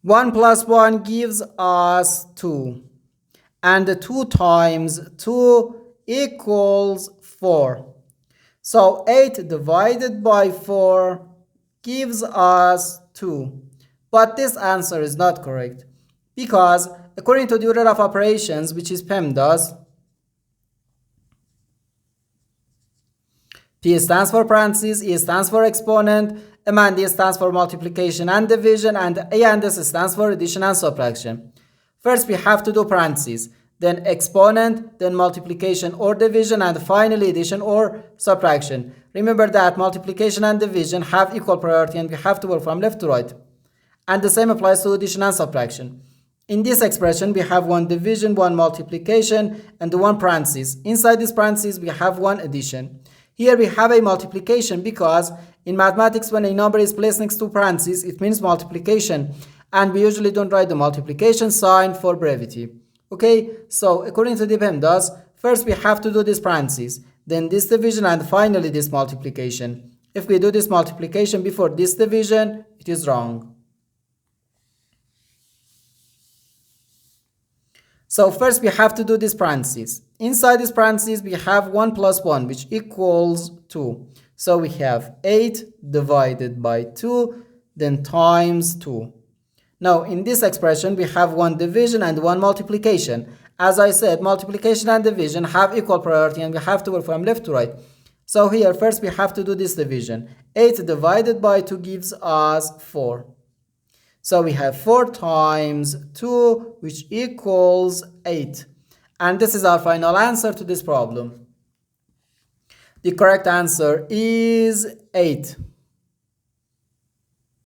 1 plus 1 gives us 2. And 2 times 2 equals 4. So 8 divided by 4 gives us 2. But this answer is not correct, because according to the order of operations, which is PEMDAS, P stands for parentheses, E stands for exponent, M and D stands for multiplication and division, and A and S stands for addition and subtraction. First we have to do parentheses, then exponent, then multiplication or division, and finally addition or subtraction. Remember that multiplication and division have equal priority and we have to work from left to right. And the same applies to addition and subtraction. In this expression, we have one division, one multiplication, and one parentheses. Inside this parentheses, we have one addition. Here we have a multiplication because in mathematics, when a number is placed next to parentheses, it means multiplication. And we usually don't write the multiplication sign for brevity. Okay, so according to the PEMDAS, first we have to do this parentheses, then this division, and finally this multiplication. If we do this multiplication before this division, it is wrong. So first we have to do this parentheses. Inside this parentheses we have 1 plus 1, which equals 2. So we have 8 divided by 2, then times 2. Now in this expression we have one division and one multiplication. As I said, multiplication and division have equal priority and we have to work from left to right. So here first we have to do this division. 8 divided by 2 gives us 4. So we have 4 times 2, which equals 8. And this is our final answer to this problem. The correct answer is 8.